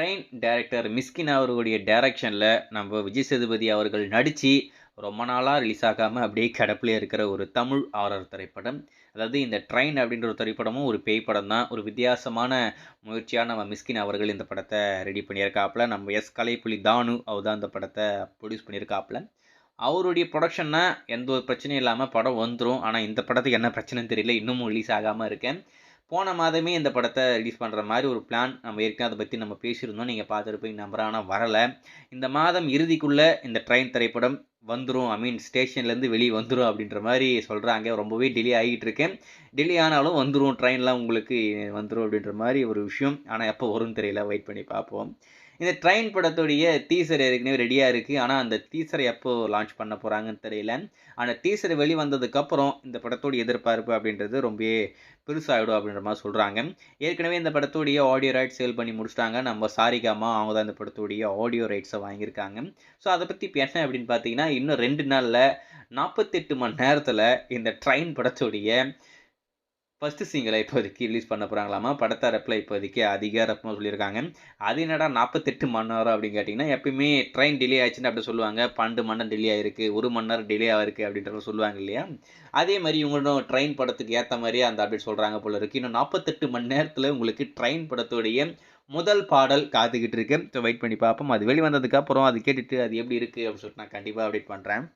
Train director மிஸ்கின் அவர்களுடைய டைரக்ஷன்ல நம்ம விஜய் சேதுபதி அவர்கள் நடிச்சு ரொம்ப நாளா ரிலீஸ் ஆகாம அப்படியே கிடப்பிலே இருக்கிற ஒரு தமிழ் ஹாரர் திரைப்படம். அதாவது இந்த ட்ரெயின் அப்படின்ற ஒரு திரைப்படமும் ஒரு பேய் படம் தான். ஒரு வித்தியாசமான முயற்சியா நம்ம மிஸ்கின் அவர்கள் இந்த படத்தை ரெடி பண்ணியிருக்காப்புல. நம்ம கலைப்புலி தானு அவர் தான் இந்த படத்தை ப்ரொடியூஸ் பண்ணியிருக்காப்புல. அவருடைய ப்ரொடக்ஷன்னா எந்த ஒரு பிரச்சனையும் இல்லாமல் படம் வந்துடும். ஆனால் இந்த படத்துக்கு என்ன பிரச்சனைன்னு தெரியல, இன்னமும் ரிலீஸ் ஆகாமல் இருக்கேன். போன மாதமே இந்த படத்தை ரிலீஸ் பண்ணுற மாதிரி ஒரு பிளான் நம்ம ஏற்கனவே அதை பற்றி நம்ம பேசியிருந்தோம். நீங்கள் பார்த்துருப்பீங்க நம்புறேன். ஆனால் வரலை. இந்த மாதம் இறுதிக்குள்ளே இந்த ட்ரெயின் திரைப்படம் வந்துடும், ஸ்டேஷன்லேருந்து வெளியே வந்துடும் அப்படின்ற மாதிரி சொல்கிறாங்க. ரொம்பவே டிலே ஆகிட்டு இருக்கேன். டிலே ஆனாலும் வந்துடும், ட்ரெயின்லாம் உங்களுக்கு வந்துடும் அப்படின்ற மாதிரி ஒரு விஷயம். ஆனால் எப்போ வரும்னு தெரியல, வெயிட் பண்ணி பார்ப்போம். இந்த ட்ரெயின் படத்துடைய டீசர் ஏற்கனவே ரெடியாக இருக்குது. ஆனால் அந்த டீசரை எப்போ லான்ச் பண்ண போகிறாங்கன்னு தெரியல. ஆனால் டீசர் வெளிவந்ததுக்கப்புறம் இந்த படத்தோடைய எதிர்பார்ப்பு அப்படின்றது ரொம்பவே பெருசாகிடும் அப்படின்ற மாதிரி சொல்கிறாங்க. ஏற்கனவே இந்த படத்துடைய ஆடியோ ரைட்ஸ் சேல் பண்ணி முடிச்சிட்டாங்க. நம்ம சாரிகாமா அவங்க தான் இந்த படத்துடைய ஆடியோ ரைட்ஸை வாங்கியிருக்காங்க. ஸோ அதை பற்றி இப்போ என்ன அப்படின்னு பார்த்தீங்கன்னா, இன்னும் 2 நாளில் 48 மணி நேரத்தில் இந்த ட்ரெயின் படத்துடைய ஃபஸ்ட்டு சிங்கிளை இப்போதைக்கு ரிலீஸ் பண்ண போகிறாங்களாமா. படத்தரப்பில் இப்போதைக்கு அதிகாரப்பமாக சொல்லியிருக்காங்க. அது என்னடா 48 மணி நேரம் அப்படின்னு கேட்டிங்கன்னா, எப்பயுமே ட்ரெயின் டிலே ஆயிடுச்சுன்னு அப்படி சொல்லுவாங்க. 12 மணி நேரம் டிலே ஆகிருக்கு, 1 மணி நேரம் டிலே ஆகிருக்கு அப்படின்ற சொல்லுவாங்க இல்லையா? அதே மாதிரி இவங்களும் ட்ரெயின் படத்துக்கு ஏற்ற மாதிரியே அந்த அப்டேட் சொல்கிறாங்க போல இருக்குது. இன்னும் 48 மணி நேரத்தில் உங்களுக்கு ட்ரெயின் படத்துடைய முதல் பாடல் காத்துக்கிட்டு இருக்கு. ஸோ வெயிட் பண்ணி பார்ப்போம். அது வெளிவந்ததுக்கப்புறம் அது கேட்டுட்டு அது எப்படி இருக்குது அப்படின்னு சொல்லிட்டு நான் கண்டிப்பாக அப்டேட் பண்ணுறேன்.